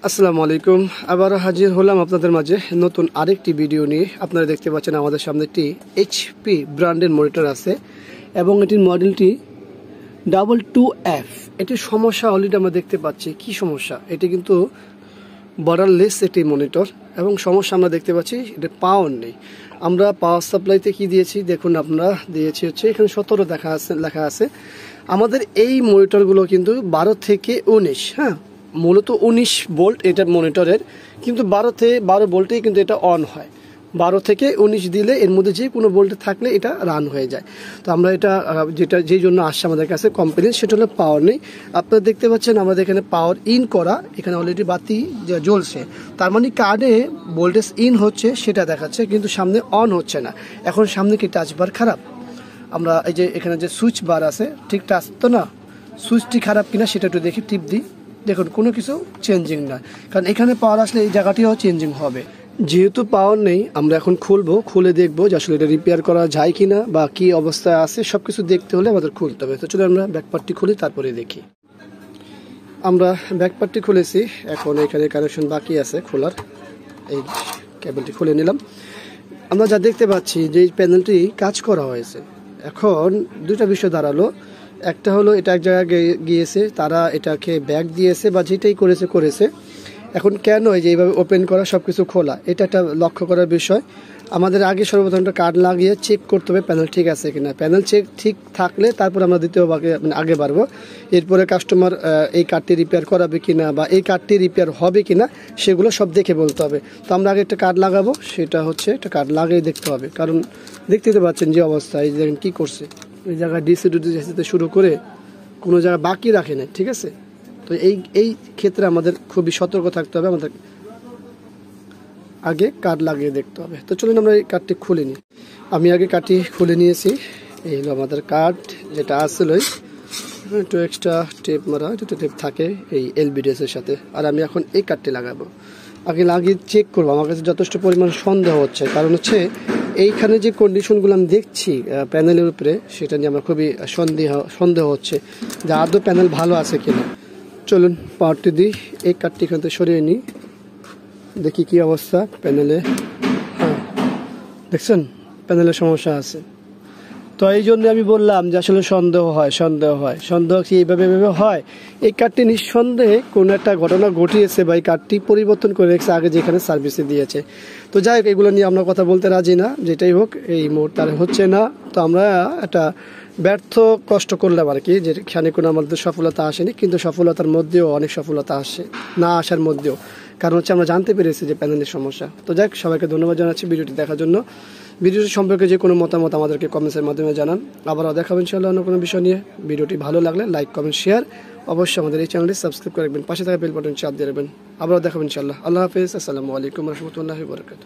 আসসালামু আলাইকুম। আবার হাজির হলাম আপনাদের মাঝে নতুন আরেকটি ভিডিও নিয়ে। আপনারা দেখতে পাচ্ছেন আমাদের সামনে একটি এইচপি ব্র্যান্ডের মনিটর আছে এবং এটির মডেলটি 22F। এটির সমস্যা অলরেডি আমরা দেখতে পাচ্ছি। কি সমস্যা? এটি কিন্তু বর্ডারলেস একটি মনিটর এবং সমস্যা আমরা দেখতে পাচ্ছি এটা পাওয়ার নেই। আমরা পাওয়ার সাপ্লাইতে কি দিয়েছি দেখুন, আপনারা দিয়েছি হচ্ছে এখানে 17 লেখা আছে। আমাদের এই মনিটরগুলো কিন্তু 12 থেকে 19, হ্যাঁ মূলত 19 ভোল্ট এটা মনিটরের, কিন্তু 12 ভোল্টেই কিন্তু এটা অন হয়। 12 থেকে 19 দিলে এর মধ্যে যে কোনো ভোল্টে থাকলে এটা রান হয়ে যায়। তো আমরা এটা যেই জন্য আসছে আমাদের কাছে কমপ্লেন, সেটা হলো পাওয়ার নেই। আপনারা দেখতে পাচ্ছেন আমাদের এখানে পাওয়ার ইন করা, এখানে অলরেডি বাতি জ্বলছে, তার মানে কার্ডে ভোল্টেজ ইন হচ্ছে সেটা দেখাচ্ছে, কিন্তু সামনে অন হচ্ছে না। এখন সামনে কি টাচ বার খারাপ? আমরা এই যে এখানে যে সুইচ বার আছে ঠিক টাচ তো না, সুইচটি খারাপ কিনা সেটা একটু দেখি, টিপ দিই। দেখুন কোনো কিছু চেঞ্জিং না, কারণ এখানে পাওয়ার আসলে এই জায়গাটিও চেঞ্জিং হবে। যেহেতু পাওয়ার নেই আমরা এখন খুলে দেখবো যে আসলে এটা রিপেয়ার করা যায় কিনা বা কি অবস্থায় আছে, সব কিছু দেখতে হলে আমাদের খুলতে হবে। তো চলো আমরা ব্যাকপার্টটি খুলি, তারপরে দেখি। আমরা ব্যাকপার্টটি খুলেছি, এখন এখানে কানেকশন বাকি আছে খোলার। এই কেবলটি খুলে নিলাম। আমরা যা দেখতে পাচ্ছি যে এই প্যানেলটি কাজ করা হয়েছে। এখন দুটা বিষয় দাঁড়ালো, একটা হলো এটা এক জায়গায় গিয়েছে, তারা এটাকে ব্যাগ দিয়েছে বা যেটাই করেছে। এখন কেন এই যে এইভাবে ওপেন করা সব কিছু খোলা, এটা একটা লক্ষ্য করার বিষয়। আমাদের আগে সর্বপ্রথম একটা কার্ড লাগিয়ে চেক করতে হবে প্যানেল ঠিক আছে কিনা। প্যানেল চেক ঠিক থাকলে তারপর আমরা দ্বিতীয় ভাগে আগে বাড়বো। এরপরে কাস্টমার এই কার্ডটি রিপেয়ার করাবে কিনা বা এই কার্ডটি রিপেয়ার হবে কিনা সেগুলো সব দেখে বলতে হবে। তো আমরা আগে একটা কার্ড লাগাবো, সেটা হচ্ছে একটা কার্ড লাগিয়ে দেখতে হবে, কারণ দেখতে পাচ্ছেন যে অবস্থা। এই দেখেন কী করছে, এই জায়গায় ডিসি থেকে শুরু করে কোনো জায়গায় বাকি রাখে না, ঠিক আছে। তো এই ক্ষেত্রে আমাদের খুবই সতর্ক থাকতে হবে, আমাদের আগে কার্ড লাগিয়ে দেখতে হবে। তো চলুন আমরা এই কার্ডটি খুলে নিই। আমি আগে কার্ডটি খুলে নিয়েছি। এই হলো আমাদের কার্ড, যেটা আসলে একটু এক্সট্রা টেপ মারা, দুটো টেপ থাকে এই এলবিডিএস এর সাথে। আর আমি এখন এই কার্ডটি লাগাবো, আগে লাগিয়ে চেক করবো। আমার কাছে যথেষ্ট পরিমাণ সন্দেহ হচ্ছে, কারণ হচ্ছে এইখানে যে কন্ডিশনগুলো আমি দেখছি প্যানেলের উপরে, সেটা নিয়ে আমার খুবই সন্দেহ হচ্ছে যে আদৌ প্যানেল ভালো আছে কিনা। চলুন পাওয়ারটি দিই, এই কার্ডটি এখান থেকে সরিয়ে নিই, দেখি কি অবস্থা প্যানেলে। হ্যাঁ দেখছেন প্যানেলের সমস্যা আছে। তো এই জন্য আমি বললাম যে আসলে সন্দেহ কি এইভাবে হয়। এই কার্ডটি নিঃসন্দেহে কোনো একটা ঘটনা ঘটিয়েছে বা এই কার্ডটি পরিবর্তন করে রেখেছে আগে যেখানে সার্ভিসে দিয়েছে। তো যাই হোক, এগুলো নিয়ে আমরা কথা বলতে রাজি না, যেটাই হোক এই মুহূর্তে আর হচ্ছে না। তো আমরা একটা কষ্ট করলাম আর কি, যেখানে কোনো আমাদের সফলতা আসেনি, কিন্তু সফলতার মধ্যেও অনেক সফলতা আসে, না আসার মধ্যেও। কারণ হচ্ছে আমরা জানতে পেরেছি যে প্যানেলের সমস্যা। তো যাক, সবাইকে ধন্যবাদ জানাচ্ছি ভিডিওটি দেখার জন্য। ভিডিওটি সম্পর্কে যে কোনো মতামত আমাদেরকে কমেন্টসের মাধ্যমে জানান। আবারও দেখাবেন ইনশাআল্লাহ অন্য কোনো বিষয় নিয়ে। ভিডিওটি ভালো লাগলে লাইক, কমেন্ট, শেয়ার, অবশ্যই আমাদের এই চ্যানেলটি সাবস্ক্রাইব করে রাখবেন, পাশে থাকা বেল বাটন চাপ দিয়ে রাখবেন। আবারও দেখাবেন ইনশাআল্লাহ। আল্লাহ হাফেজ। আসসালামু আলাইকুম রহমতুল্লাহি ওয়া বারাকাতুহু।